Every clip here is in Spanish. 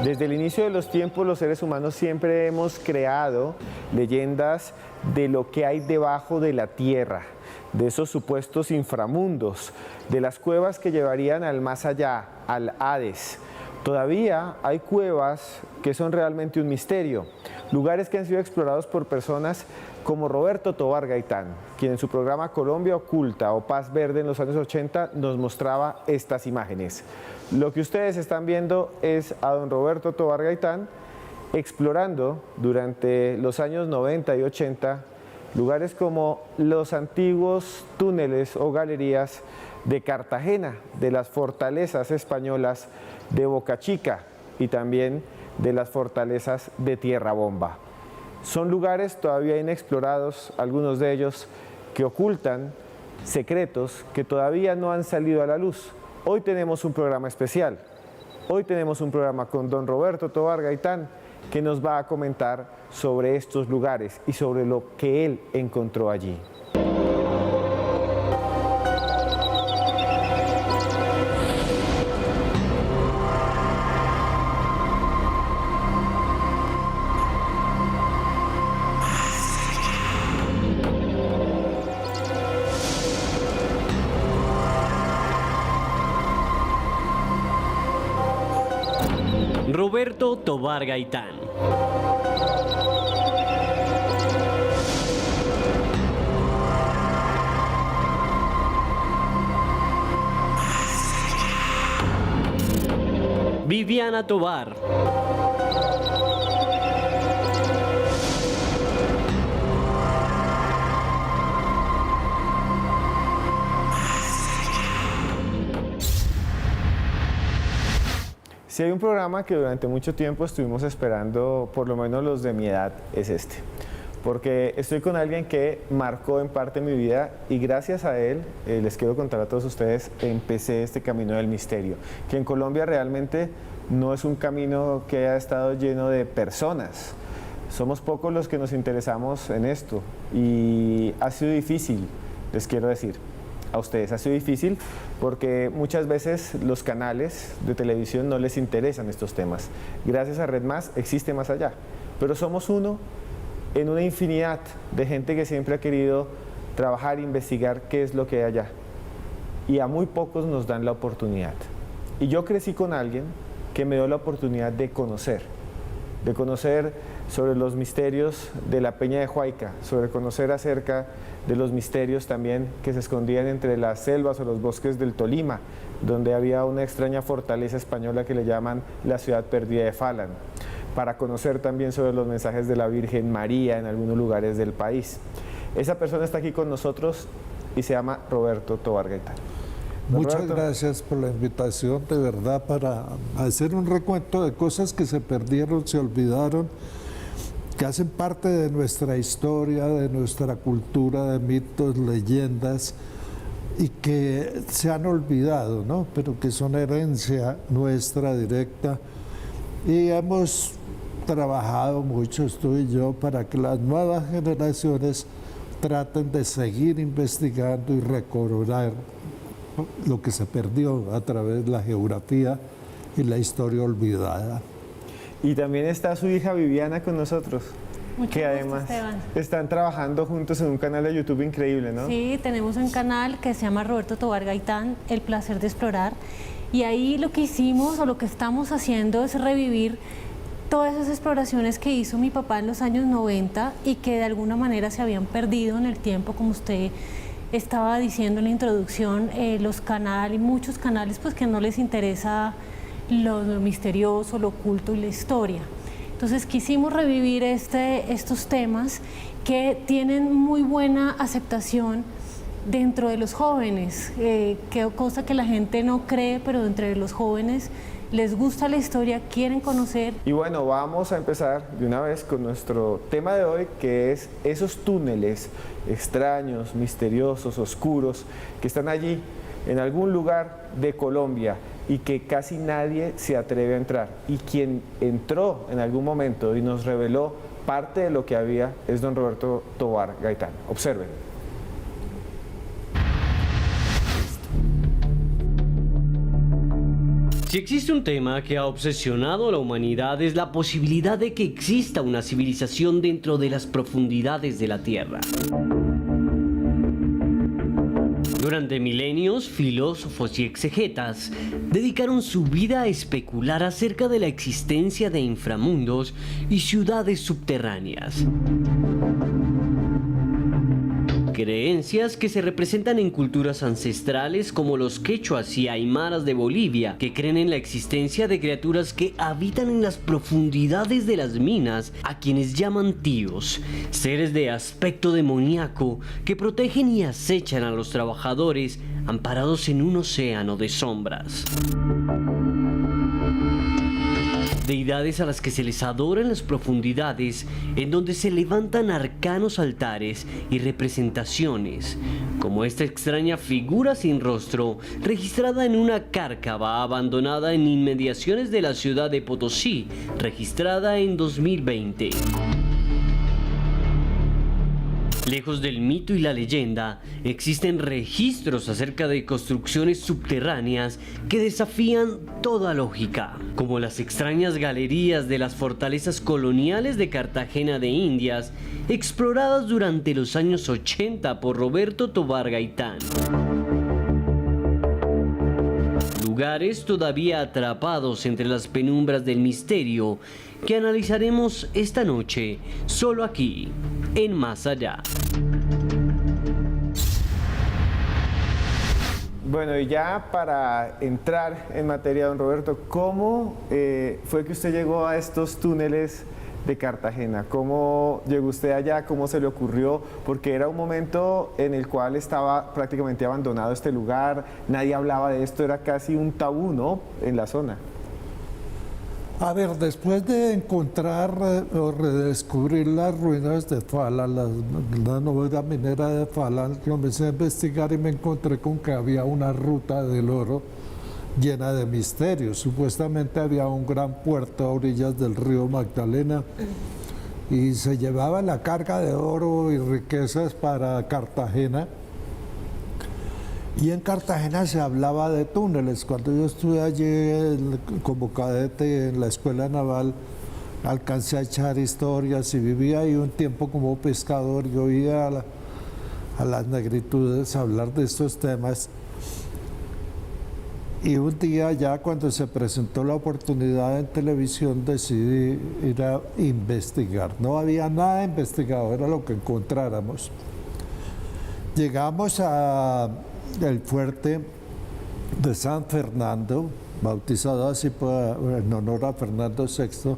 Desde el inicio de los tiempos, los seres humanos siempre hemos creado leyendas de lo que hay debajo de la tierra, de esos supuestos inframundos, de las cuevas que llevarían al más allá, al Hades. Todavía hay cuevas que son realmente un misterio, lugares que han sido explorados por personas como Roberto Tovar Gaitán, quien en su programa Colombia Oculta o Paz Verde en los años 80 nos mostraba estas imágenes. Lo que ustedes están viendo es a don Roberto Tovar Gaitán explorando durante los años 90 y 80 lugares como los antiguos túneles o galerías de Cartagena, de las fortalezas españolas de Boca Chica y también de las fortalezas de Tierra Bomba. Son lugares todavía inexplorados, algunos de ellos que ocultan secretos que todavía no han salido a la luz. Hoy tenemos un programa especial, hoy tenemos un programa con don Roberto Tovar Gaitán que nos va a comentar sobre estos lugares y sobre lo que él encontró allí. Roberto Tovar Gaitán. Viviana Tovar. Si hay un programa que durante mucho tiempo estuvimos esperando, por lo menos los de mi edad, es este. Porque estoy con alguien que marcó en parte mi vida y gracias a él, les quiero contar a todos ustedes, empecé este camino del misterio. Que en Colombia realmente no es un camino que haya estado lleno de personas. Somos pocos los que nos interesamos en esto y ha sido difícil, les quiero decir. A ustedes ha sido difícil porque muchas veces los canales de televisión no les interesan estos temas. Gracias a Red Más existe Más Allá, pero somos uno en una infinidad de gente que siempre ha querido trabajar e investigar qué es lo que hay allá. Y a muy pocos nos dan la oportunidad. Y yo crecí con alguien que me dio la oportunidad de conocer sobre los misterios de la Peña de Huayca, sobre conocer acerca de los misterios también que se escondían entre las selvas o los bosques del Tolima, donde había una extraña fortaleza española que le llaman la ciudad perdida de Falan, para conocer también sobre los mensajes de la Virgen María en algunos lugares del país. Esa persona está aquí con nosotros y se llama Roberto Tovar Gaitán. Muchas gracias por la invitación, de verdad, para hacer un recuento de cosas que se perdieron, se olvidaron, que hacen parte de nuestra historia, de nuestra cultura, de mitos, leyendas, y que se han olvidado, ¿no? Pero que son herencia nuestra directa. Y hemos trabajado mucho, tú y yo, para que las nuevas generaciones traten de seguir investigando y recobrar lo que se perdió a través de la geografía y la historia olvidada. Y también está su hija Viviana con nosotros, que además están trabajando juntos en un canal de YouTube increíble, ¿no? Sí, tenemos un canal que se llama Roberto Tovar Gaitán, El Placer de Explorar, y ahí lo que hicimos o lo que estamos haciendo es revivir todas esas exploraciones que hizo mi papá en los años 90 y que de alguna manera se habían perdido en el tiempo, como usted estaba diciendo en la introducción, los canales, muchos canales pues que no les interesa lo misterioso, lo oculto y la historia. Entonces quisimos revivir estos temas que tienen muy buena aceptación dentro de los jóvenes, cosa que la gente no cree, pero entre los jóvenes les gusta la historia, quieren conocer. Y bueno, vamos a empezar de una vez con nuestro tema de hoy, que es esos túneles extraños, misteriosos, oscuros, que están allí en algún lugar de Colombia y que casi nadie se atreve a entrar. Y quien entró en algún momento y nos reveló parte de lo que había es don Roberto Tovar Gaitán. Observen. Si existe un tema que ha obsesionado a la humanidad es la posibilidad de que exista una civilización dentro de las profundidades de la Tierra. Durante milenios, filósofos y exegetas dedicaron su vida a especular acerca de la existencia de inframundos y ciudades subterráneas. Creencias que se representan en culturas ancestrales como los quechuas y aymaras de Bolivia, que creen en la existencia de criaturas que habitan en las profundidades de las minas, a quienes llaman tíos, seres de aspecto demoníaco que protegen y acechan a los trabajadores amparados en un océano de sombras. Deidades a las que se les adora en las profundidades, en donde se levantan arcanos altares y representaciones, como esta extraña figura sin rostro, registrada en una cárcava abandonada en inmediaciones de la ciudad de Potosí, registrada en 2020. Lejos del mito y la leyenda, existen registros acerca de construcciones subterráneas que desafían toda lógica, como las extrañas galerías de las fortalezas coloniales de Cartagena de Indias, exploradas durante los años 80 por Roberto Tovar Gaitán. Lugares todavía atrapados entre las penumbras del misterio que analizaremos esta noche, solo aquí, en Más Allá. Bueno, y ya para entrar en materia, don Roberto, ¿cómo fue que usted llegó a estos túneles de Cartagena? ¿Cómo llegó usted allá? ¿Cómo se le ocurrió? Porque era un momento en el cual estaba prácticamente abandonado este lugar, nadie hablaba de esto, era casi un tabú, ¿no?, en la zona. A ver, después de encontrar o redescubrir las ruinas de Fala, la novela minera de Fala, comencé a investigar y me encontré con que había una ruta del oro llena de misterios. Supuestamente había un gran puerto a orillas del río Magdalena y se llevaba la carga de oro y riquezas para Cartagena. Y en Cartagena se hablaba de túneles. Cuando yo estuve allí como cadete en la escuela naval, alcancé a echar historias y vivía ahí un tiempo como pescador. Yo oía a las negritudes hablar de estos temas. Y un día ya cuando se presentó la oportunidad en televisión decidí ir a investigar. No había nada investigado, era lo que encontráramos. Llegamos a el fuerte de San Fernando, bautizado así en honor a Fernando VI,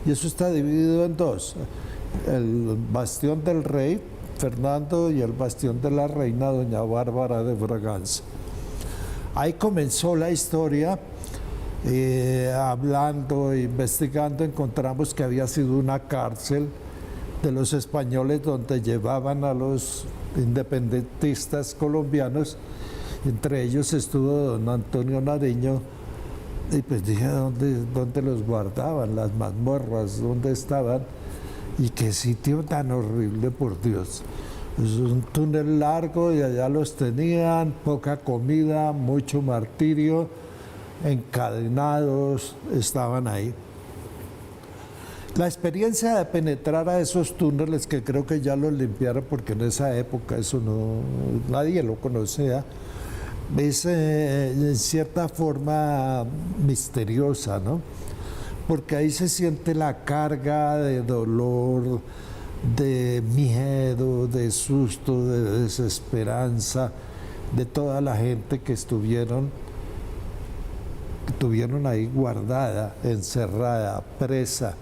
y eso está dividido en dos: el bastión del rey Fernando y el bastión de la reina doña Bárbara de Braganza. Ahí comenzó la historia. Hablando, investigando, encontramos que había sido una cárcel de los españoles donde llevaban a los independentistas colombianos. Entre ellos estuvo don Antonio Nariño, y pues dije, ¿dónde los guardaban? Las mazmorras, ¿dónde estaban? Y qué sitio tan horrible, por Dios. Es un túnel largo y allá los tenían, poca comida, mucho martirio, encadenados, estaban ahí. La experiencia de penetrar a esos túneles, que creo que ya los limpiaron porque en esa época eso nadie lo conocía, es en cierta forma misteriosa, ¿no? Porque ahí se siente la carga de dolor, de miedo, de susto, de desesperanza de toda la gente que estuvieron ahí guardada, encerrada, presa.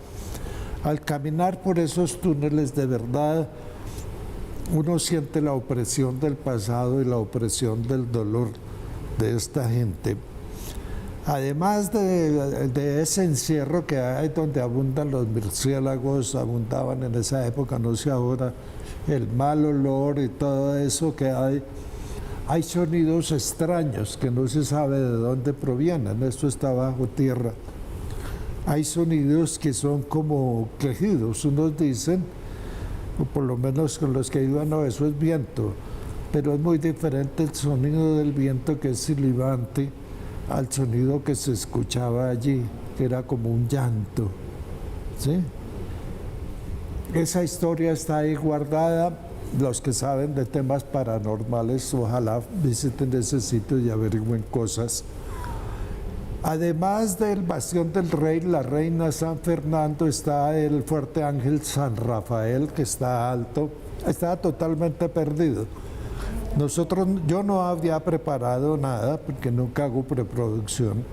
Al caminar por esos túneles, de verdad, uno siente la opresión del pasado y la opresión del dolor de esta gente. Además de ese encierro que hay donde abundan los murciélagos, abundaban en esa época, no sé ahora, el mal olor y todo eso que hay sonidos extraños que no se sabe de dónde provienen, esto está bajo tierra. Hay sonidos que son como quejidos, unos dicen, o por lo menos con los que iban, no, eso es viento, pero es muy diferente el sonido del viento, que es silbante, al sonido que se escuchaba allí, que era como un llanto, ¿sí? Esa historia está ahí guardada. Los que saben de temas paranormales, ojalá visiten ese sitio y averigüen cosas. Además del Bastión del Rey, la Reina San Fernando, está el Fuerte Ángel San Rafael, que está alto, está totalmente perdido. Yo no había preparado nada, porque nunca hago preproducción,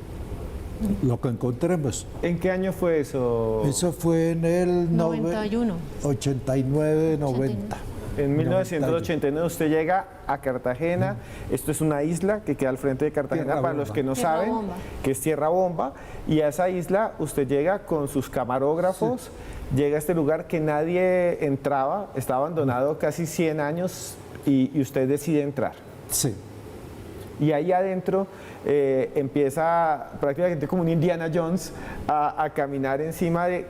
lo que encontremos. ¿En qué año fue eso? Eso fue en el 91. 89, 90. En 1989 usted llega a Cartagena. Esto es una isla que queda al frente de Cartagena, Tierra para Bomba. los que no Tierra saben, Bomba. que es Tierra Bomba. Y a esa isla usted llega con sus camarógrafos, llega a este lugar que nadie entraba, está abandonado casi 100 años y usted decide entrar. Sí. Y ahí adentro empieza prácticamente como un Indiana Jones a caminar encima de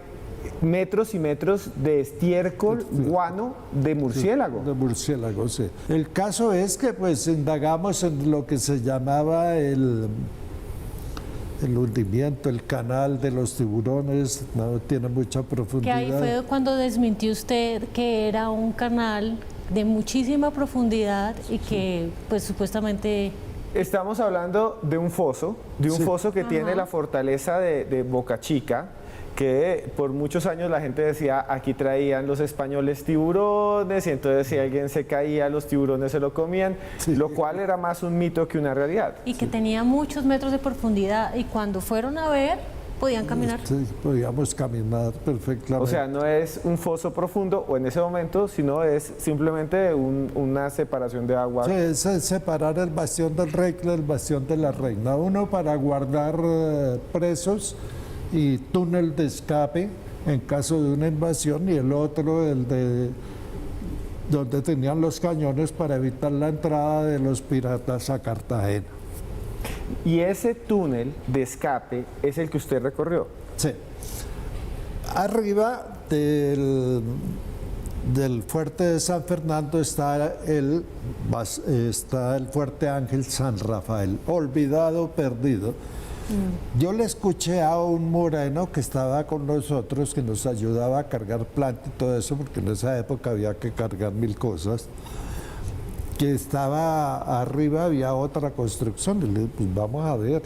metros y metros de estiércol, guano de murciélago. De murciélago, sí. El caso es que pues indagamos en lo que se llamaba el hundimiento, el canal de los tiburones, no tiene mucha Que profundidad. ahí fue cuando desmintió usted que era un canal de muchísima profundidad y que pues supuestamente... Estamos hablando de un foso, Sí. que tiene la fortaleza de Boca Chica, que por muchos años la gente decía, aquí traían los españoles tiburones, y entonces si alguien se caía, los tiburones se lo comían, Sí. lo cual era más un mito que una realidad. Y que tenía muchos metros de profundidad y cuando fueron a ver podían caminar. Sí, podíamos caminar perfectamente. O sea, no es un foso profundo o en ese momento, sino es simplemente una separación de agua. Sí, es separar el Bastión del Rey del Bastión de la Reina. Uno para guardar presos y túnel de escape en caso de una invasión, y el otro, el de donde tenían los cañones para evitar la entrada de los piratas a Cartagena. Y ese túnel de escape es el que usted recorrió. Sí. Arriba del fuerte de San Fernando está el Fuerte Ángel San Rafael, olvidado, perdido. Yo le escuché a un moreno que estaba con nosotros, que nos ayudaba a cargar planta y todo eso, porque en esa época había que cargar 1000 cosas, que estaba arriba, había otra construcción, y le dije, pues vamos a ver.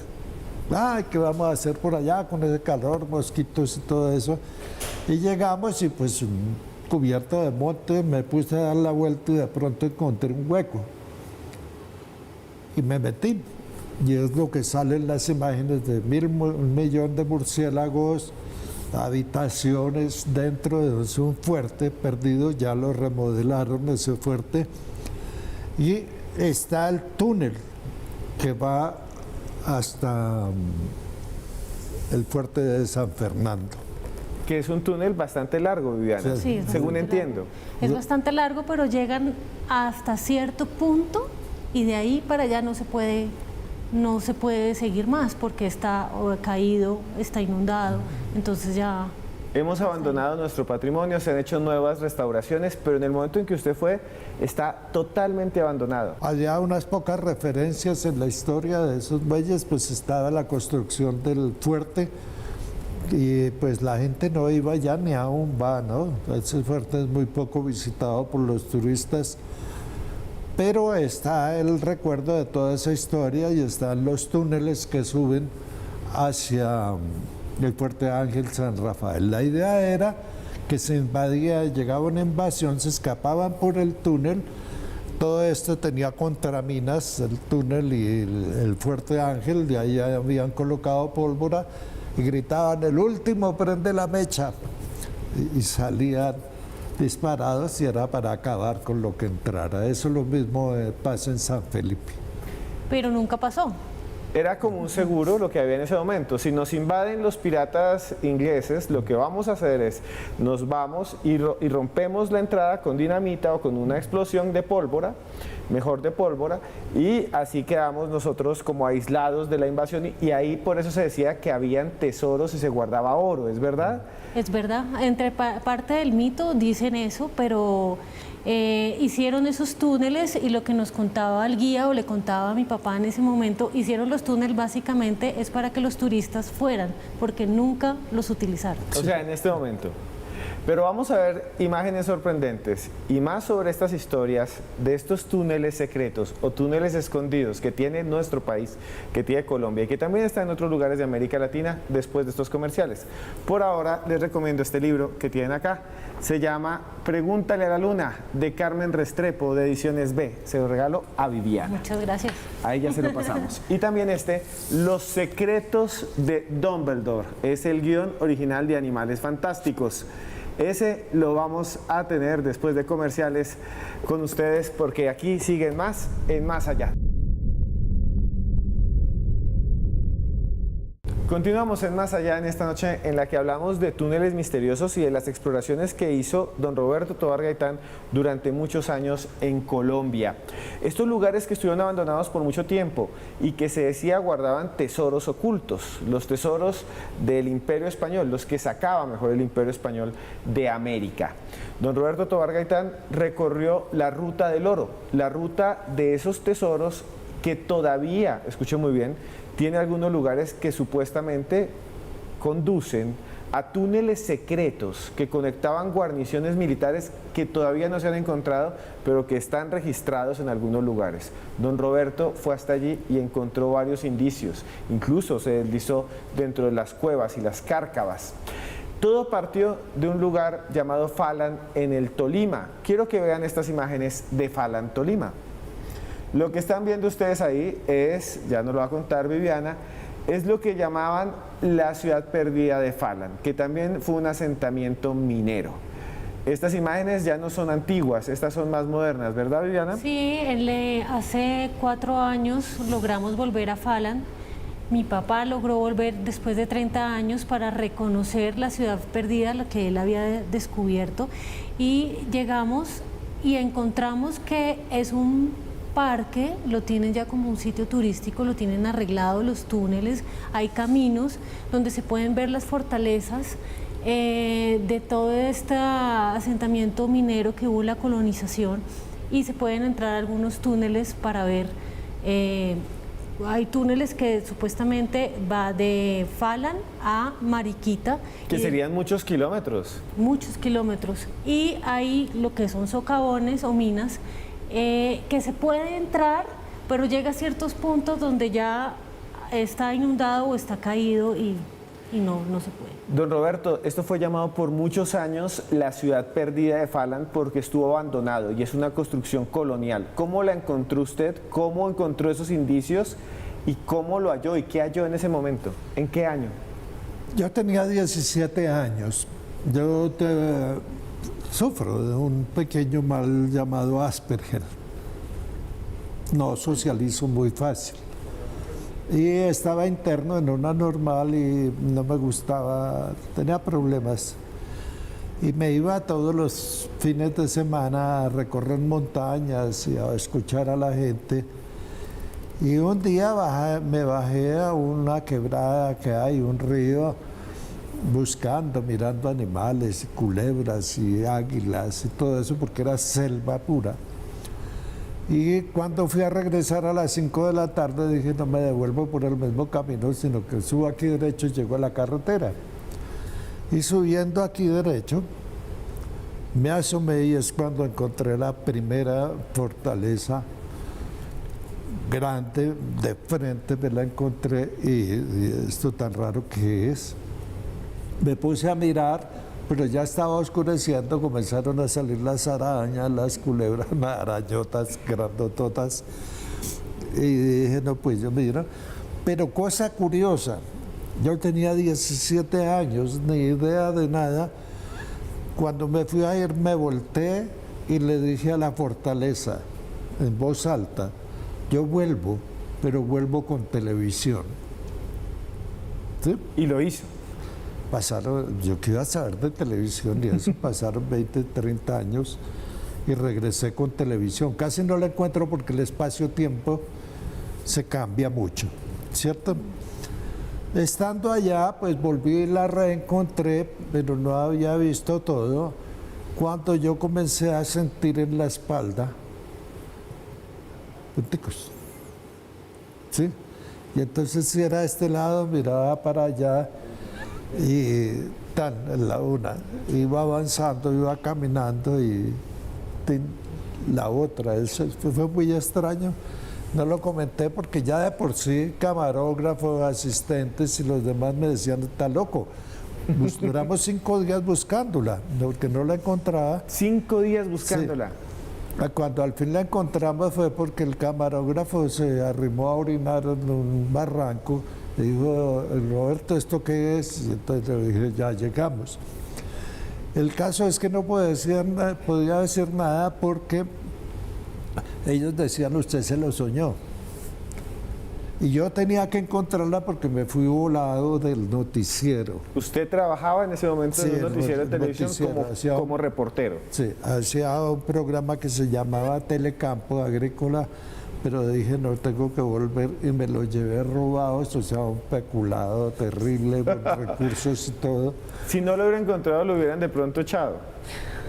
Ay, ¿qué vamos a hacer por allá con ese calor, mosquitos y todo eso? Y llegamos y pues cubierto de monte, me puse a dar la vuelta y de pronto encontré un hueco. Y me metí. Y es lo que sale en las imágenes de 1.000.000 de murciélagos, habitaciones dentro de un fuerte perdido, ya lo remodelaron ese fuerte. Y está el túnel que va hasta el fuerte de San Fernando. Que es un túnel bastante largo, Viviana, Sí. Sí, es según bastante entiendo. largo. Es bastante largo, pero llegan hasta cierto punto y de ahí para allá no se puede seguir más porque está caído, está inundado, entonces ya... Hemos abandonado nuestro patrimonio, se han hecho nuevas restauraciones, pero en el momento en que usted fue, está totalmente abandonado. Había unas pocas referencias en la historia de esos muelles, pues estaba la construcción del fuerte y pues la gente no iba ya ni aún va, ¿no? Ese fuerte es muy poco visitado por los turistas, pero está el recuerdo de toda esa historia y están los túneles que suben hacia el Fuerte Ángel San Rafael. La idea era que se invadía, llegaba una invasión, se escapaban por el túnel. Todo esto tenía contraminas, el túnel y el Fuerte Ángel, de ahí habían colocado pólvora y gritaban, el último prende la mecha, y salían disparados y era para acabar con lo que entrara. Eso lo mismo pasa en San Felipe. Pero nunca pasó. Era como un seguro lo que había en ese momento. Si nos invaden los piratas ingleses, lo que vamos a hacer es, nos vamos y rompemos la entrada con dinamita o con una explosión de pólvora, mejor de pólvora, y así quedamos nosotros como aislados de la invasión. Y ahí por eso se decía que habían tesoros y se guardaba oro, ¿es verdad? Es verdad, entre parte del mito dicen eso, pero hicieron esos túneles y lo que nos contaba el guía o le contaba a mi papá en ese momento, hicieron los túneles básicamente es para que los turistas fueran, porque nunca los utilizaron. O sea, en este momento. Pero vamos a ver imágenes sorprendentes y más sobre estas historias de estos túneles secretos o túneles escondidos que tiene nuestro país, que tiene Colombia y que también está en otros lugares de América Latina después de estos comerciales. Por ahora les recomiendo este libro que tienen acá. Se llama Pregúntale a la Luna, de Carmen Restrepo, de Ediciones B. Se lo regalo a Viviana. Muchas gracias. Ahí ya se lo pasamos. Y también este, Los secretos de Dumbledore. Es el guión original de Animales Fantásticos. Ese lo vamos a tener después de comerciales con ustedes porque aquí siguen más en Más Allá. Continuamos en Más Allá en esta noche en la que hablamos de túneles misteriosos y de las exploraciones que hizo don Roberto Tovar Gaitán durante muchos años en Colombia. Estos lugares que estuvieron abandonados por mucho tiempo y que se decía guardaban tesoros ocultos, los tesoros del Imperio Español, los que sacaba mejor el Imperio Español de América. Don Roberto Tovar Gaitán recorrió la ruta del oro, la ruta de esos tesoros que todavía, escuchen muy bien, tiene algunos lugares que supuestamente conducen a túneles secretos que conectaban guarniciones militares que todavía no se han encontrado, pero que están registrados en algunos lugares. Don Roberto fue hasta allí y encontró varios indicios, incluso se deslizó dentro de las cuevas y las cárcavas. Todo partió de un lugar llamado Falan en el Tolima. Quiero que vean estas imágenes de Falan, Tolima. Lo que están viendo ustedes ahí es, ya nos lo va a contar Viviana, es lo que llamaban la ciudad perdida de Falan, que también fue un asentamiento minero. Estas imágenes ya no son antiguas, estas son más modernas, ¿verdad, Viviana? Sí, hace 4 años logramos volver a Falan. Mi papá logró volver después de 30 años para reconocer la ciudad perdida, la que él había descubierto, y llegamos y encontramos que es un parque, lo tienen ya como un sitio turístico, lo tienen arreglado, los túneles, hay caminos donde se pueden ver las fortalezas de todo este asentamiento minero que hubo en la colonización y se pueden entrar a algunos túneles para ver, hay túneles que supuestamente va de Falan a Mariquita. Que serían muchos kilómetros. Muchos kilómetros. Y hay lo que son socavones o minas que se puede entrar, pero llega a ciertos puntos donde ya está inundado o está caído y no se puede. Don Roberto, esto fue llamado por muchos años la ciudad perdida de Falan porque estuvo abandonado y es una construcción colonial. ¿Cómo la encontró usted? ¿Cómo encontró esos indicios? ¿Y cómo lo halló? ¿Y qué halló en ese momento? ¿En qué año? Yo tenía 17 años. Yo sufro de un pequeño mal llamado Asperger. No socializo muy fácil. Y estaba interno en una normal y no me gustaba, tenía problemas. Y me iba todos los fines de semana a recorrer montañas y a escuchar a la gente. Y un día me bajé a una quebrada que hay, un río, buscando, mirando animales, culebras y águilas y todo eso, porque era selva pura. Y cuando fui a regresar a las 5 de la tarde, dije, no me devuelvo por el mismo camino, sino que subo aquí derecho y llego a la carretera. Y subiendo aquí derecho, me asomé y es cuando encontré la primera fortaleza grande, de frente me la encontré y esto tan raro que es. Me puse a mirar, pero ya estaba oscureciendo, comenzaron a salir las arañas, las culebras, arañotas, grandototas. Y dije, no, pues yo miro. Pero cosa curiosa, yo tenía 17 años, ni idea de nada. Cuando me fui a ir, me volteé y le dije a la fortaleza, en voz alta, yo vuelvo, pero vuelvo con televisión. ¿Sí? Y lo hizo. Pasaron, yo que iba a saber de televisión y eso, pasaron 20, 30 años y regresé con televisión. Casi no la encuentro porque el espacio-tiempo se cambia mucho, ¿cierto? Estando allá, pues volví y la reencontré, pero no había visto todo. cuando yo comencé a sentir en la espalda punticos. ¿Sí? Y entonces si era a este lado, miraba para allá y tan, en la una, iba avanzando, iba caminando y tin, la otra. Eso fue muy extraño. No lo comenté porque ya de por sí camarógrafos, asistentes y los demás me decían, está loco. Duramos 5 días buscándola, porque no la encontraba. 5 días buscándola. Sí. Cuando al fin la encontramos fue porque el camarógrafo se arrimó a orinar en un barranco y dijo, Roberto, ¿esto qué es? Y entonces le dije, ya llegamos. El caso es que no podía decir nada porque ellos decían, usted se lo soñó. Y yo tenía que encontrarla porque me fui volado del noticiero. ¿Usted trabajaba en ese momento en un noticiero de televisión como reportero? Sí, hacía un programa que se llamaba Telecampo Agrícola, pero dije, no, tengo que volver y me lo llevé robado, o sea, un peculado terrible, con recursos y todo. Si no lo hubiera encontrado, lo hubieran de pronto echado.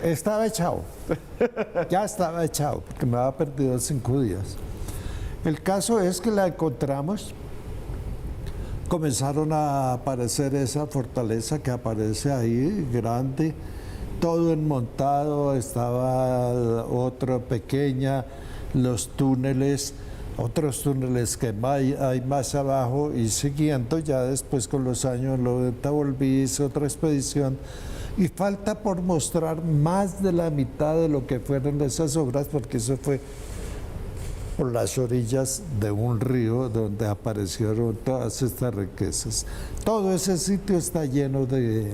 Estaba echado, ya estaba echado, porque me había perdido 5 días. El caso es que la encontramos, comenzaron a aparecer esa fortaleza que aparece ahí, grande, todo enmontado, estaba otra pequeña, los túneles, otros túneles que hay más abajo y siguiendo, ya después con los años 90 volví, hice otra expedición y falta por mostrar más de la mitad de lo que fueron esas obras porque eso fue por las orillas de un río donde aparecieron todas estas riquezas. Todo ese sitio está lleno de...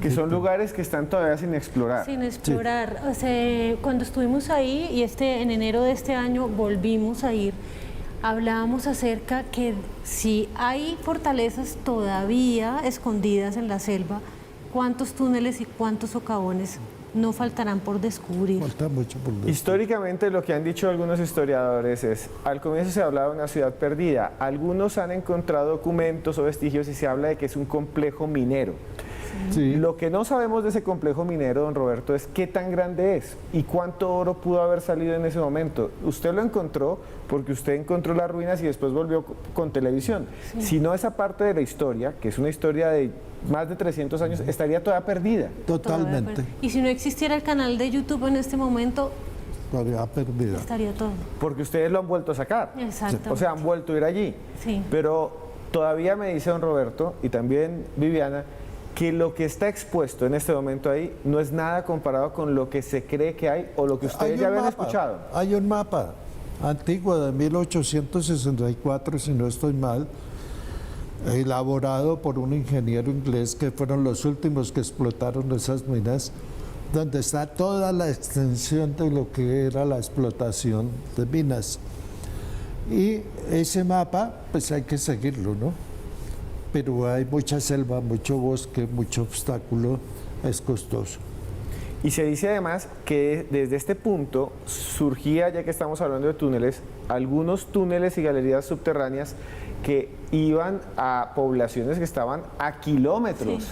Que son lugares que están todavía sin explorar. Sin explorar. Sí. O sea, cuando estuvimos ahí y en enero de este año volvimos a ir, hablábamos acerca que si hay fortalezas todavía escondidas en la selva, ¿cuántos túneles y cuántos socavones no faltarán por descubrir? Falta mucho por descubrir. Históricamente lo que han dicho algunos historiadores es, al comienzo se hablaba de una ciudad perdida, algunos han encontrado documentos o vestigios y se habla de que es un complejo minero. Sí. Lo que no sabemos de ese complejo minero, don Roberto, es qué tan grande es y cuánto oro pudo haber salido en ese momento. Usted lo encontró porque usted encontró las ruinas y después volvió con televisión. Sí. Si no, esa parte de la historia, que es una historia de más de 300 años, estaría toda perdida. Totalmente. Y si no existiera el canal de YouTube en este momento, estaría perdida. Estaría todo. Porque ustedes lo han vuelto a sacar. Exacto. O sea, han vuelto a ir allí. Sí. Pero todavía me dice don Roberto, y también Viviana, que lo que está expuesto en este momento ahí no es nada comparado con lo que se cree que hay o lo que ustedes ya habían escuchado. Hay un mapa antiguo de 1864, si no estoy mal, elaborado por un ingeniero inglés que fueron los últimos que explotaron esas minas, donde está toda la extensión de lo que era la explotación de minas. Y ese mapa, pues hay que seguirlo, ¿no? Pero hay mucha selva, mucho bosque, mucho obstáculo, es costoso. Y se dice además que desde este punto surgía, ya que estamos hablando de túneles, algunos túneles y galerías subterráneas que iban a poblaciones que estaban a kilómetros. Sí.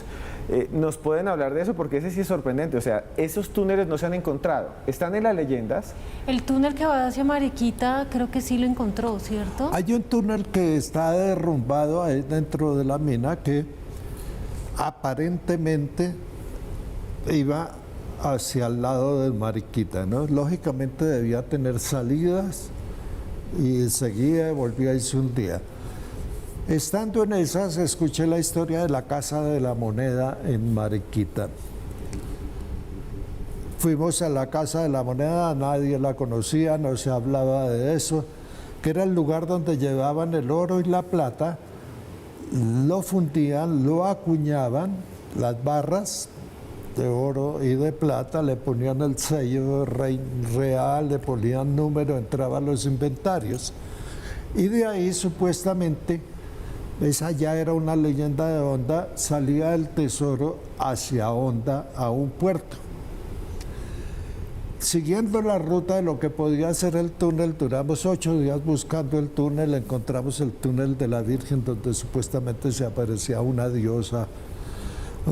¿Nos pueden hablar de eso? Porque ese sí es sorprendente. O sea, esos túneles no se han encontrado. ¿Están en las leyendas? El túnel que va hacia Mariquita creo que sí lo encontró, ¿cierto? Hay un túnel que está derrumbado ahí dentro de la mina que aparentemente iba hacia el lado de Mariquita, ¿no? Lógicamente debía tener salidas y seguía y volvía y se hundía. Estando en esas, escuché la historia de la Casa de la Moneda en Mariquita. Fuimos a la Casa de la Moneda, nadie la conocía, no se hablaba de eso, que era el lugar donde llevaban el oro y la plata, lo fundían, lo acuñaban, las barras de oro y de plata, le ponían el sello real, le ponían número, entraban los inventarios. Y de ahí supuestamente, esa ya era una leyenda de Honda, salía el tesoro hacia Honda a un puerto. Siguiendo la ruta de lo que podía ser el túnel, duramos 8 días buscando el túnel, encontramos el túnel de la Virgen donde supuestamente se aparecía una diosa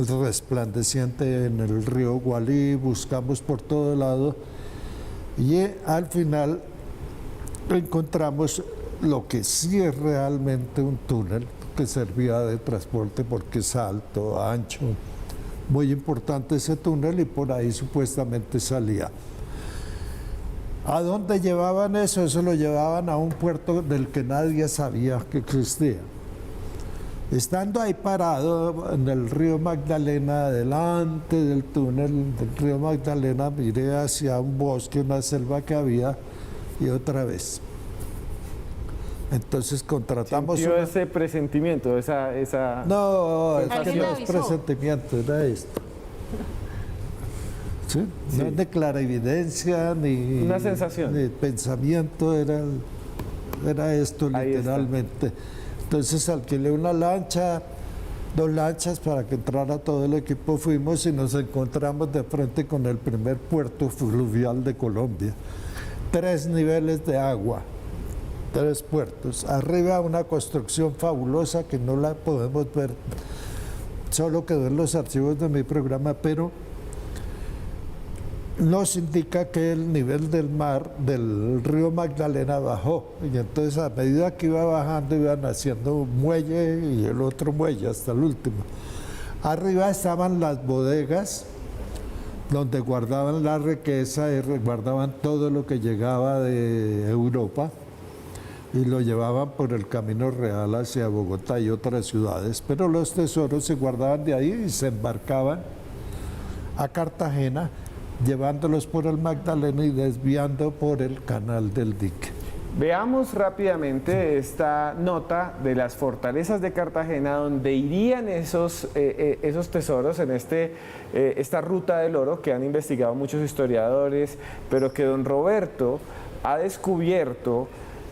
resplandeciente en el río Gualí, buscamos por todo lado y al final encontramos lo que sí es realmente un túnel que servía de transporte porque es alto, ancho, muy importante ese túnel, y por ahí supuestamente salía. ¿A dónde llevaban eso? Eso lo llevaban a un puerto del que nadie sabía que existía. Estando ahí parado en el río Magdalena, delante del túnel del río Magdalena, miré hacia un bosque, una selva que había, y otra vez. Entonces contratamos... ¿Sintió ese presentimiento, esa No, es que ¿Alguien no le es avisó? presentimiento, era esto. ¿Sí? Sí. No es de clarividencia, ni... Una sensación. Ni pensamiento, era esto Ahí está. literalmente. Entonces alquilé una lancha, 2 lanchas para que entrara todo el equipo, fuimos y nos encontramos de frente con el primer puerto fluvial de Colombia. 3 niveles de agua, 3 puertos. Arriba una construcción fabulosa que no la podemos ver, solo quedó en los archivos de mi programa, pero nos indica que el nivel del mar del río Magdalena bajó, y entonces a medida que iba bajando iban haciendo un muelle y el otro muelle hasta el último. Arriba estaban las bodegas donde guardaban la riqueza y guardaban todo lo que llegaba de Europa y lo llevaban por el camino real hacia Bogotá y otras ciudades, pero los tesoros se guardaban de ahí y se embarcaban a Cartagena, llevándolos por el Magdalena y desviando por el canal del dique. Veamos rápidamente esta nota de las fortalezas de Cartagena, donde irían esos tesoros en esta ruta del oro que han investigado muchos historiadores, pero que don Roberto ha descubierto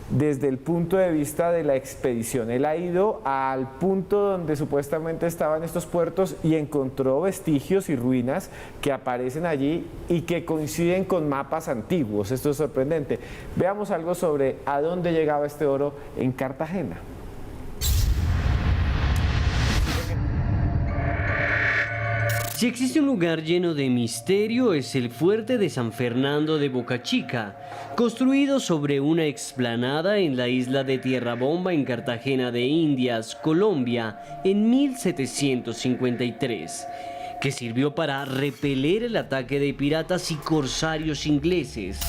desde el punto de vista de la expedición. Él ha ido al punto donde supuestamente estaban estos puertos y encontró vestigios y ruinas que aparecen allí y que coinciden con mapas antiguos. Esto es sorprendente. Veamos algo sobre a dónde llegaba este oro en Cartagena. Si existe un lugar lleno de misterio, es el fuerte de San Fernando de Boca Chica, construido sobre una explanada en la isla de Tierra Bomba en Cartagena de Indias, Colombia, en 1753, que sirvió para repeler el ataque de piratas y corsarios ingleses.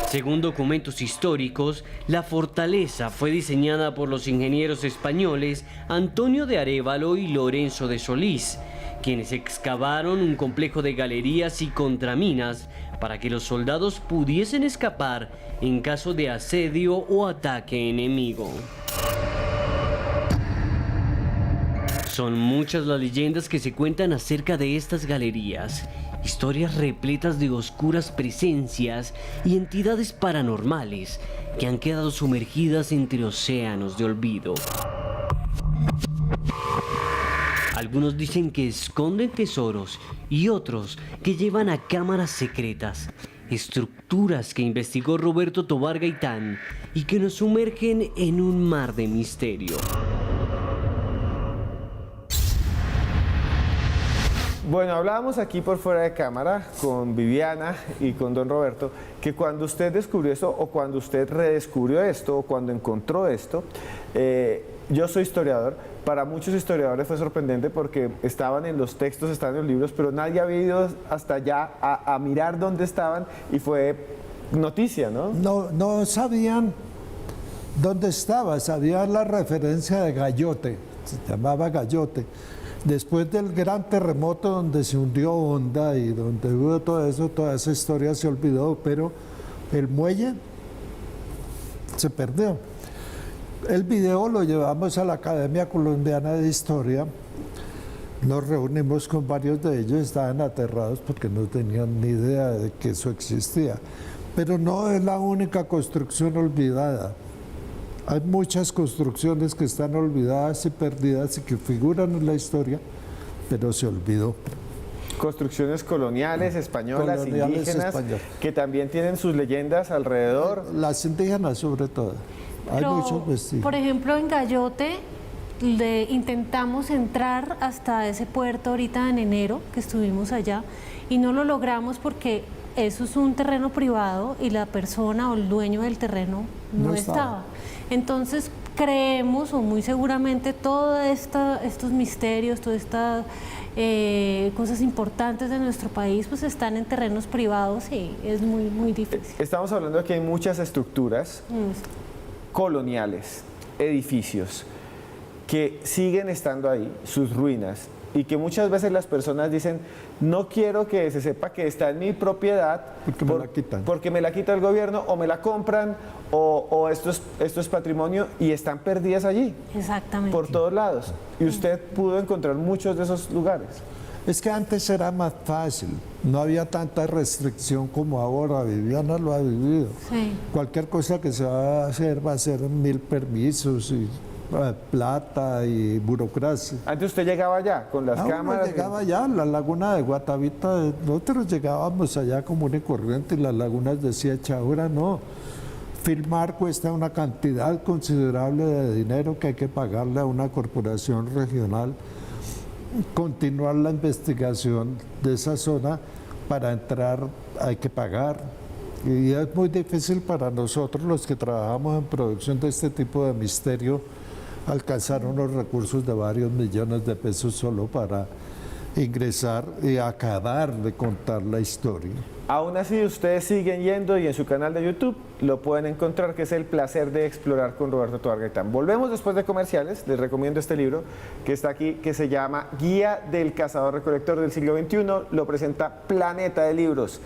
Según documentos históricos, la fortaleza fue diseñada por los ingenieros españoles Antonio de Arévalo y Lorenzo de Solís, quienes excavaron un complejo de galerías y contraminas para que los soldados pudiesen escapar en caso de asedio o ataque enemigo. Son muchas las leyendas que se cuentan acerca de estas galerías, historias repletas de oscuras presencias y entidades paranormales que han quedado sumergidas entre océanos de olvido. Algunos dicen que esconden tesoros y otros que llevan a cámaras secretas, estructuras que investigó Roberto Tobar Gaitán y que nos sumergen en un mar de misterio. Bueno, hablábamos aquí por fuera de cámara con Viviana y con don Roberto que cuando usted descubrió esto o cuando usted redescubrió esto o cuando encontró esto, yo soy historiador, para muchos historiadores fue sorprendente porque estaban en los textos, estaban en los libros, pero nadie había ido hasta allá a mirar dónde estaban y fue noticia, ¿no? No sabían dónde estaba, sabían la referencia de Gallote, se llamaba Gallote. Después del gran terremoto donde se hundió Honda y donde hubo todo eso, toda esa historia se olvidó, pero el muelle se perdió. El video lo llevamos a la Academia Colombiana de Historia, nos reunimos con varios de ellos, estaban aterrados porque no tenían ni idea de que eso existía. Pero no es la única construcción olvidada. Hay muchas construcciones que están olvidadas y perdidas y que figuran en la historia, pero se olvidó. Construcciones coloniales, españolas, indígenas, españolas, que también tienen sus leyendas alrededor. Las indígenas sobre todo. Hay Pero, muchos vestigios. por ejemplo, en Gallote intentamos entrar hasta ese puerto ahorita en enero, que estuvimos allá, y no lo logramos porque eso es un terreno privado y la persona o el dueño del terreno no estaba. Entonces creemos, o muy seguramente, todos estos misterios, todas estas cosas importantes de nuestro país, pues están en terrenos privados y es muy difícil. Estamos hablando de que hay muchas estructuras coloniales, edificios, que siguen estando ahí, sus ruinas, y que muchas veces las personas dicen, no quiero que se sepa que está en mi propiedad porque me la quita el gobierno, o me la compran, o esto es patrimonio, y están perdidas allí. Exactamente. Por todos lados. Y usted pudo encontrar muchos de esos lugares. Es que antes era más fácil, no había tanta restricción como ahora. Viviana lo ha vivido. Sí. Cualquier cosa que se va a ser 1000 permisos y plata y burocracia. Antes usted llegaba allá con las cámaras. Llegaba allá, la laguna de Guatavita, nosotros llegábamos allá común y corriente, y las lagunas deshecha. Ahora no. Filmar cuesta una cantidad considerable de dinero que hay que pagarle a una corporación regional. Continuar la investigación de esa zona, para entrar hay que pagar. Y es muy difícil para nosotros, los que trabajamos en producción de este tipo de misterio, alcanzar unos recursos de varios millones de pesos solo para ingresar y acabar de contar la historia. Aún así, ustedes siguen yendo, y en su canal de YouTube lo pueden encontrar, que es El placer de explorar con Roberto Tovar Gaitán. Volvemos después de comerciales. Les recomiendo este libro que está aquí, que se llama Guía del Cazador Recolector del siglo XXI. Lo presenta Planeta de Libros.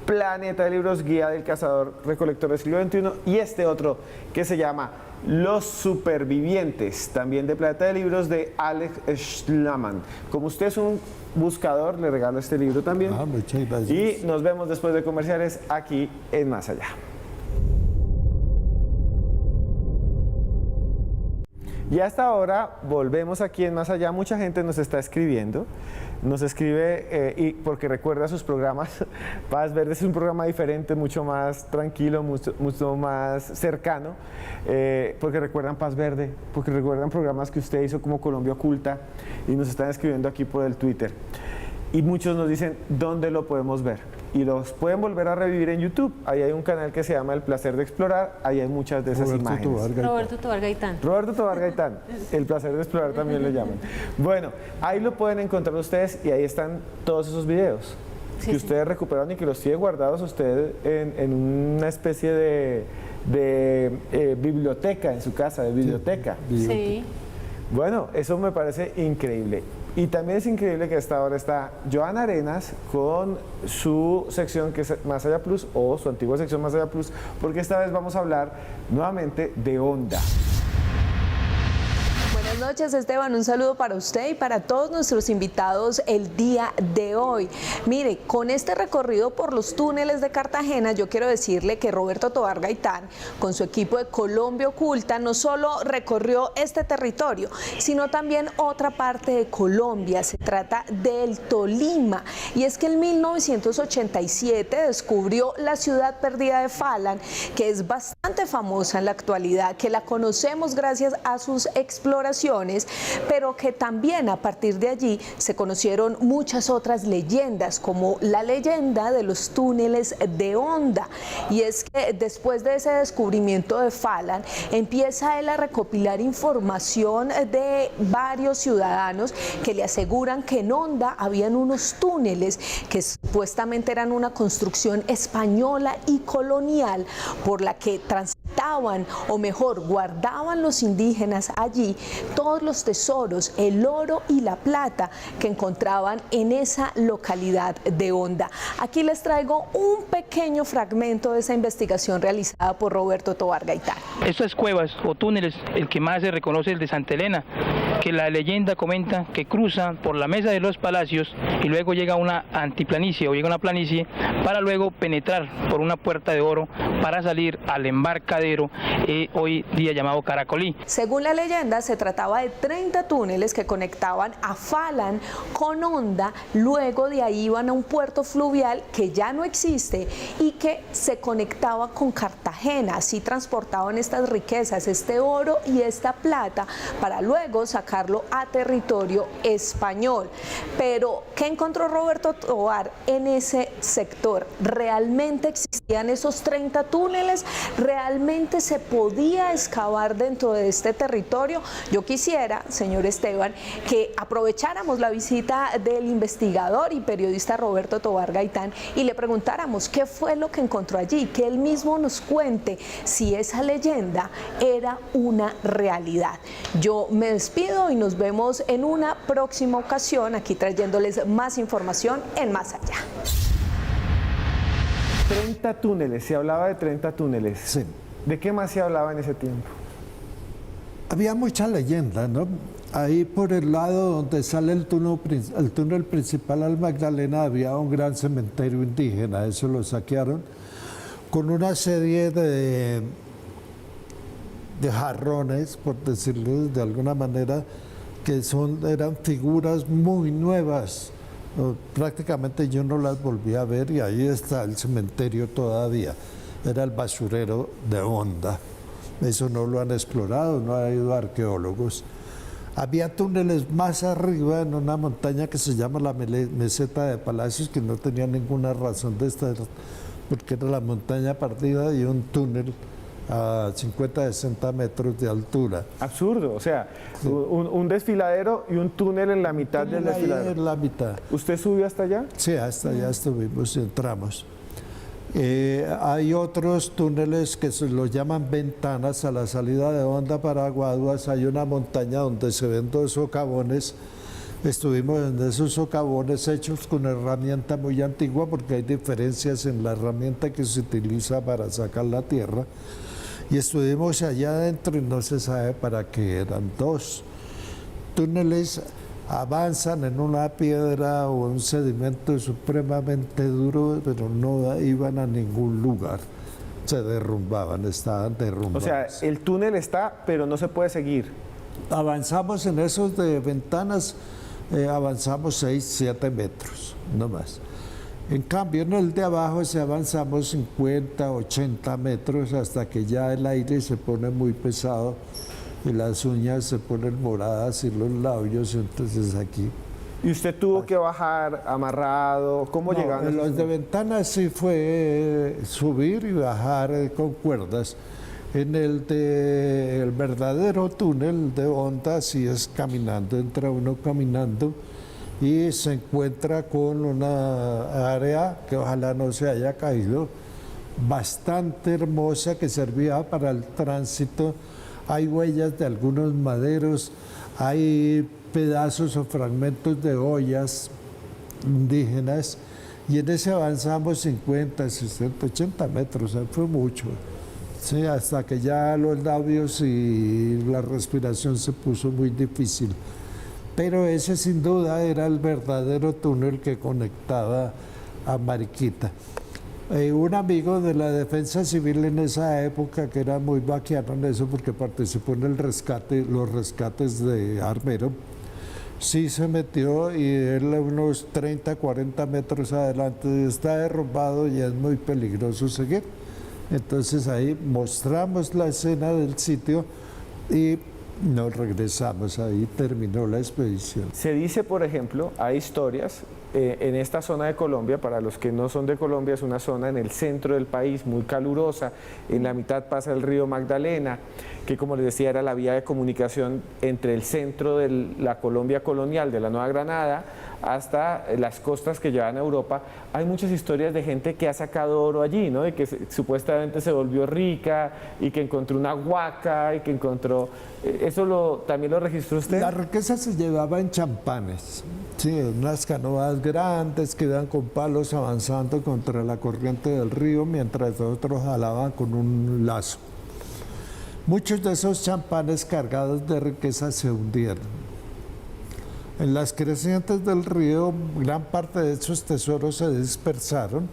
Planeta de Libros, Guía del Cazador Recolector del siglo XXI. Y este otro que se llama Los Supervivientes, también de Planeta de Libros, de Alex Schlaman. Como usted es un buscador, le regalo este libro también. Muchas gracias. Y nos vemos después de comerciales aquí en Más Allá. Y hasta ahora volvemos aquí en Más Allá. Mucha gente nos está escribiendo. Nos escribe y porque recuerda sus programas. Paz Verde es un programa diferente, mucho más tranquilo, mucho más cercano, porque recuerdan Paz Verde, porque recuerdan programas que usted hizo como Colombia Oculta, y nos están escribiendo aquí por el Twitter. Y muchos nos dicen dónde lo podemos ver, y los pueden volver a revivir en YouTube. Ahí hay un canal que se llama El Placer de Explorar. Ahí hay muchas de esas imágenes. Roberto Tovar Gaitán. Roberto Tovar Gaitán, El Placer de Explorar también le llaman. Bueno, ahí lo pueden encontrar ustedes, y ahí están todos esos videos que ustedes recuperaron y que los tiene guardados usted en una especie de biblioteca en su casa, de biblioteca. Sí. Bueno, eso me parece increíble. Y también es increíble que hasta ahora está Joana Arenas con su sección, que es Más Allá Plus, o su antigua sección Más Allá Plus, porque esta vez vamos a hablar nuevamente de Onda. Buenas noches, Esteban, un saludo para usted y para todos nuestros invitados el día de hoy. Mire, con este recorrido por los túneles de Cartagena, yo quiero decirle que Roberto Tovar Gaitán, con su equipo de Colombia Oculta, no solo recorrió este territorio, sino también otra parte de Colombia. Se trata del Tolima, y es que en 1987 descubrió la ciudad perdida de Falan, que es bastante famosa en la actualidad, que la conocemos gracias a sus exploraciones, pero que también a partir de allí se conocieron muchas otras leyendas, como la leyenda de los túneles de Onda. Y es que después de ese descubrimiento de Falan, empieza él a recopilar información de varios ciudadanos que le aseguran que en Onda habían unos túneles que supuestamente eran una construcción española y colonial, por la que transitaban, o mejor, guardaban los indígenas allí todos los tesoros, el oro y la plata que encontraban en esa localidad de Onda. Aquí les traigo un pequeño fragmento de esa investigación realizada por Roberto Tovar Gaitán. Estas cuevas o túneles, el que más se reconoce es el de Santa Elena, que la leyenda comenta que cruza por la mesa de los palacios y luego llega a una antiplanicie, o llega a una planicie, para luego penetrar por una puerta de oro para salir al embarcadero embarcadero hoy día llamado Caracolí. Según la leyenda, se trataba de 30 túneles que conectaban a Falan con Honda, luego de ahí iban a un puerto fluvial que ya no existe y que se conectaba con Cartagena. Así transportaban estas riquezas, este oro y esta plata, para luego sacarlo a territorio español. Pero, ¿qué encontró Roberto Tovar en ese sector? ¿Realmente existían esos 30 túneles? ¿Realmente se podía excavar dentro de este territorio? Yo quisiera, señor Esteban, que aprovecháramos la visita del investigador y periodista Roberto Tovar Gaitán y le preguntáramos qué fue lo que encontró allí, que él mismo nos cuente si esa leyenda era una realidad. Yo me despido y nos vemos en una próxima ocasión, aquí trayéndoles más información en Más Allá. 30 túneles, se hablaba de 30 túneles. Sí. ¿De qué más se hablaba en ese tiempo? Había mucha leyenda, ¿no? Ahí por el lado donde sale el túnel principal al Magdalena había un gran cementerio indígena, eso lo saquearon, con una serie de jarrones, por decirlo de alguna manera, que eran figuras muy nuevas. Prácticamente yo no las volví a ver y ahí está el cementerio todavía. Era el basurero de Honda. Eso no lo han explorado, no ha ido arqueólogos. Había túneles más arriba en una montaña que se llama la Meseta de Palacios, que no tenía ninguna razón de estar, porque era la montaña partida y un túnel a 50, 60 metros de altura. Absurdo, o sea, sí. un desfiladero y un túnel en la mitad del desfiladero. En la mitad. ¿Usted subió hasta allá? Sí, hasta allá estuvimos y entramos. Hay otros túneles que se los llaman ventanas. A la salida de Honda para Aguaduas hay una montaña donde se ven dos socavones. Estuvimos en esos socavones hechos con herramienta muy antigua, porque hay diferencias en la herramienta que se utiliza para sacar la tierra. Y estuvimos allá adentro y no se sabe para qué eran. Dos túneles avanzan en una piedra o un sedimento supremamente duro, pero no iban a ningún lugar. Se derrumbaban, estaban derrumbados. O sea, el túnel está, pero no se puede seguir. Avanzamos en esos de ventanas, avanzamos 6, 7 metros, no más. En cambio, en el de abajo se avanzamos 50, 80 metros hasta que ya el aire se pone muy pesado y las uñas se ponen moradas y los labios, entonces aquí. ¿Y usted tuvo que bajar amarrado? ¿Cómo llegaron? En los de ventanas sí fue subir y bajar con cuerdas. En el verdadero túnel de Honda sí es caminando, entra uno caminando y se encuentra con una área que ojalá no se haya caído, bastante hermosa, que servía para el tránsito. Hay huellas de algunos maderos, hay pedazos o fragmentos de ollas indígenas, y en ese avanzamos 50, 60, 80 metros, fue mucho. Sí, hasta que ya los labios y la respiración se puso muy difícil. Pero ese sin duda era el verdadero túnel que conectaba a Mariquita. Un amigo de la Defensa Civil en esa época, que era muy vaquiano en eso porque participó en el rescate, los rescates de Armero, sí se metió, y él unos 30, 40 metros adelante está derrumbado y es muy peligroso seguir. Entonces ahí mostramos la escena del sitio y nos regresamos, ahí terminó la expedición. Se dice, por ejemplo, hay historias en esta zona de Colombia. Para los que no son de Colombia, es una zona en el centro del país muy calurosa, en la mitad pasa el río Magdalena, que, como les decía, era la vía de comunicación entre el centro de la Colombia colonial, de la Nueva Granada, hasta las costas que llevan a Europa. Hay muchas historias de gente que ha sacado oro allí, ¿no? De que supuestamente se volvió rica y que encontró una huaca y que encontró... ¿Eso también lo registró usted? La riqueza se llevaba en champanes, sí, unas canoas grandes que iban con palos avanzando contra la corriente del río, mientras otros jalaban con un lazo. Muchos de esos champanes cargados de riqueza se hundieron. En las crecientes del río, gran parte de esos tesoros se dispersaron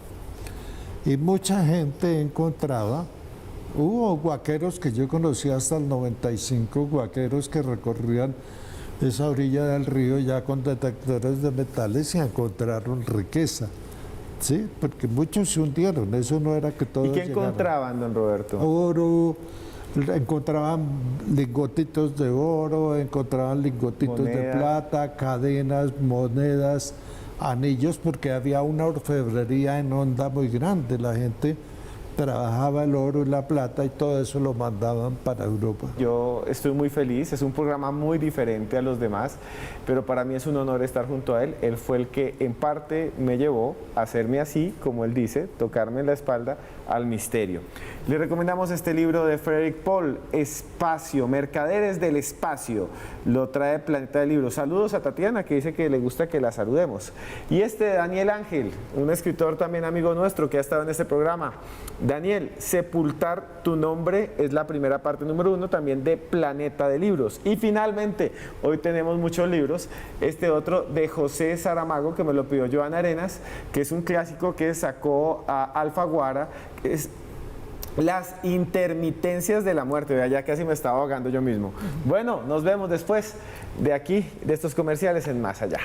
y mucha gente encontraba Hubo guaqueros que yo conocí hasta el 95, guaqueros que recorrían esa orilla del río ya con detectores de metales y encontraron riqueza. Sí, porque muchos se hundieron, eso no era que todos ¿Y qué llegaron. encontraban, don Roberto? Oro, encontraban lingotitos de oro, encontraban lingotitos de Moneda. plata, cadenas, monedas, anillos, porque había una orfebrería en Honda muy grande. La gente trabajaba el oro y la plata y todo eso lo mandaban para Europa. Yo estoy muy feliz, es un programa muy diferente a los demás, pero para mí es un honor estar junto a él. Él fue el que en parte me llevó a hacerme así, como él dice, tocarme en la espalda al misterio. Le recomendamos este libro de Frederick Paul, Espacio, Mercaderes del Espacio. Lo trae Planeta de Libros. Saludos a Tatiana, que dice que le gusta que la saludemos. Y este de Daniel Ángel, un escritor también amigo nuestro que ha estado en este programa. Daniel, Sepultar tu nombre es la primera parte número 1 también de Planeta de Libros. Y finalmente, hoy tenemos muchos libros. Este otro de José Saramago, que me lo pidió Joana Arenas, que es un clásico que sacó a Alfaguara, que es Las intermitencias de la muerte. Vea, ya casi me estaba ahogando yo mismo. Bueno, nos vemos después de aquí, de estos comerciales en Más Allá.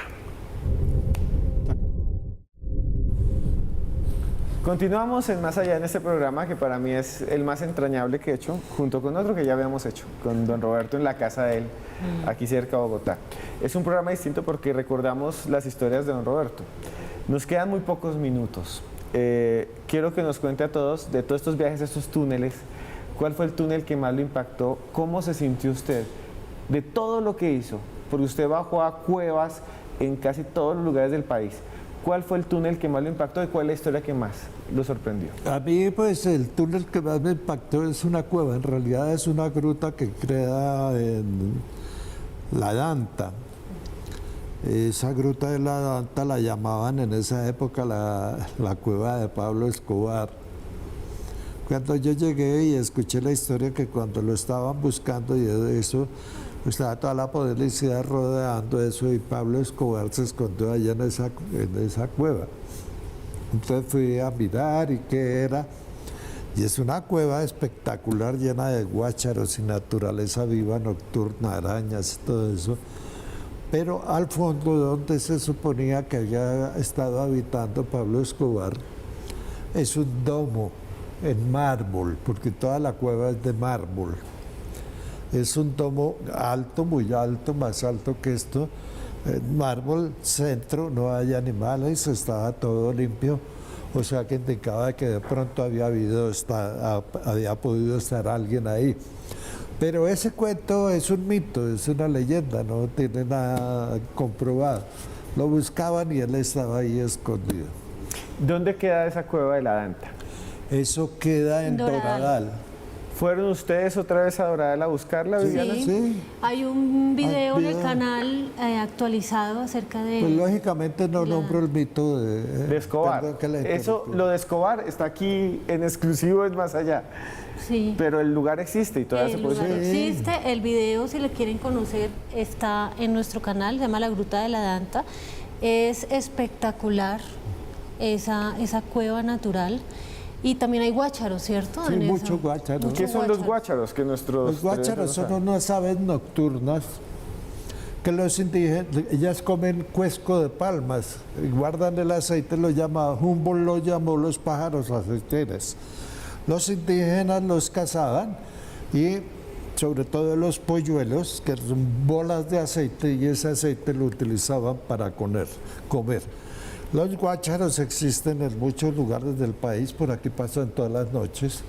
Continuamos en Más Allá en este programa que para mí es el más entrañable que he hecho, junto con otro que ya habíamos hecho, con don Roberto en la casa de él, aquí cerca de Bogotá. Es un programa distinto porque recordamos las historias de don Roberto. Nos quedan muy pocos minutos. Quiero que nos cuente a todos, de todos estos viajes, estos túneles, ¿cuál fue el túnel que más lo impactó? ¿Cómo se sintió usted de todo lo que hizo? Porque usted bajó a cuevas en casi todos los lugares del país. ¿Cuál fue el túnel que más lo impactó y cuál es la historia que más lo sorprendió? A mí, pues, el túnel que más me impactó es una cueva. En realidad es una gruta que queda en La Danta. Esa gruta de La Danta la llamaban en esa época la cueva de Pablo Escobar. Cuando yo llegué y escuché la historia que cuando lo estaban buscando y de eso, estaba toda la policía rodeando eso y Pablo Escobar se escondió allá en esa cueva. Entonces fui a mirar y qué era. Y es una cueva espectacular llena de guácharos y naturaleza viva, nocturna, arañas y todo eso. Pero al fondo, donde se suponía que había estado habitando Pablo Escobar, es un domo en mármol, porque toda la cueva es de mármol. Es un domo alto, muy alto, más alto que esto. En mármol, centro, no hay animales, estaba todo limpio. O sea que indicaba que de pronto había podido estar alguien ahí. Pero ese cuento es un mito, es una leyenda, no tiene nada comprobado. Lo buscaban y él estaba ahí escondido. ¿Dónde queda esa cueva de La Danta? Eso queda en Doradal. ¿Fueron ustedes otra vez a Doradal a buscarla, Viviana? Sí. Hay un video en el video. canal actualizado acerca de... Pues lógicamente no nombro el mito De Escobar. Perdón que la Eso, interrumpí. lo de Escobar está aquí en exclusivo en Más Allá. Sí. Pero el lugar existe y todavía El se puede lugar ver. existe, el video, si lo quieren conocer, está en nuestro canal, se llama La Gruta de la Danta. Es espectacular esa cueva natural. Y también hay guácharos, ¿cierto? Sí, En esa. muchos guácharos. ¿Qué son los guácharos. guácharos? Que nuestros Los guácharos son televidentes no unas aves nocturnas que los indígenas, ellas comen cuesco de palmas y guardan el aceite, lo llama, Humboldt lo llamó los pájaros aceiteros. Los indígenas los cazaban y sobre todo los polluelos, que son bolas de aceite, y ese aceite lo utilizaban para comer. Los guácharos existen en muchos lugares del país, por aquí pasan todas las noches.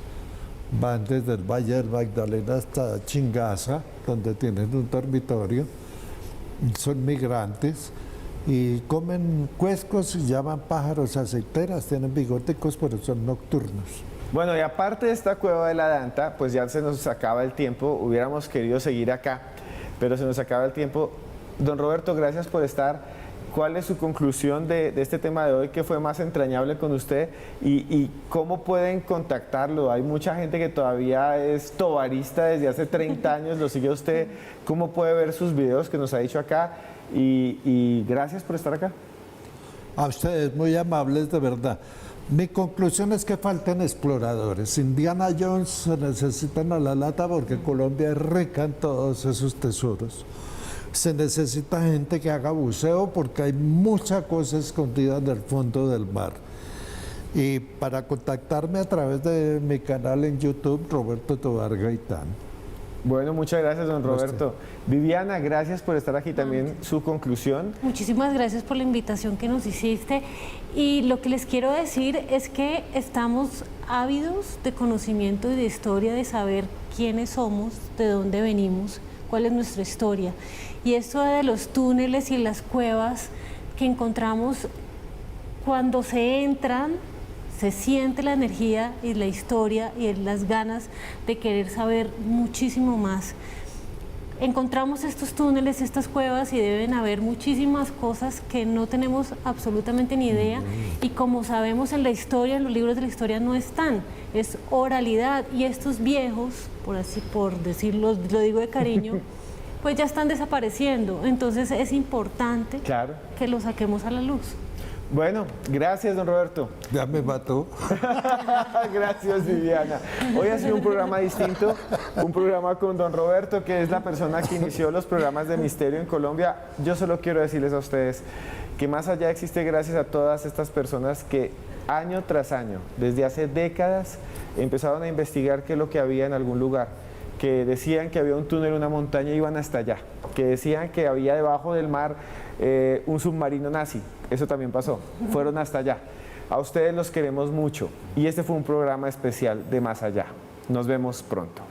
Van desde el Valle del Magdalena hasta Chingaza, donde tienen un dormitorio. Son migrantes y comen cuescos y llaman pájaros aceiteras. Tienen bigóticos, pero son nocturnos. Bueno, y aparte de esta cueva de La Danta, pues ya se nos acaba el tiempo. Hubiéramos querido seguir acá, pero se nos acaba el tiempo. Don Roberto, gracias por estar. ¿Cuál es su conclusión de este tema de hoy que fue más entrañable con usted y cómo pueden contactarlo? Hay mucha gente que todavía es tobarista desde hace 30 años, lo sigue usted. ¿Cómo puede ver sus videos que nos ha dicho acá? Y gracias por estar acá. A ustedes, muy amables, de verdad. Mi conclusión es que faltan exploradores. Indiana Jones se necesitan a la lata porque Colombia es rica en todos esos tesoros. Se necesita gente que haga buceo porque hay mucha cosa escondida en el fondo del mar. Y para contactarme a través de mi canal en YouTube, Roberto Tovar Gaitán. Bueno, muchas gracias, don Roberto. Viviana, gracias por estar aquí también. Su conclusión. Muchísimas gracias por la invitación que nos hiciste. Y lo que les quiero decir es que estamos ávidos de conocimiento y de historia, de saber quiénes somos, de dónde venimos, cuál es nuestra historia. Y esto de los túneles y las cuevas que encontramos, cuando se entran, se siente la energía y la historia y las ganas de querer saber muchísimo más. Encontramos estos túneles, estas cuevas, y deben haber muchísimas cosas que no tenemos absolutamente ni idea, y como sabemos en la historia, en los libros de la historia no están, es oralidad, y estos viejos, por decirlo, lo digo de cariño, pues ya están desapareciendo. Entonces es importante que lo saquemos a la luz. Bueno, gracias, don Roberto. Ya me mató. Gracias, Viviana. Hoy ha sido un programa distinto, un programa con don Roberto, que es la persona que inició los programas de misterio en Colombia. Yo solo quiero decirles a ustedes que más allá existe gracias a todas estas personas que año tras año, desde hace décadas, empezaron a investigar qué es lo que había en algún lugar, que decían que había un túnel, una montaña, y iban hasta allá, que decían que había debajo del mar un submarino nazi. Eso también pasó, fueron hasta allá. A ustedes los queremos mucho y este fue un programa especial de Más Allá. Nos vemos pronto.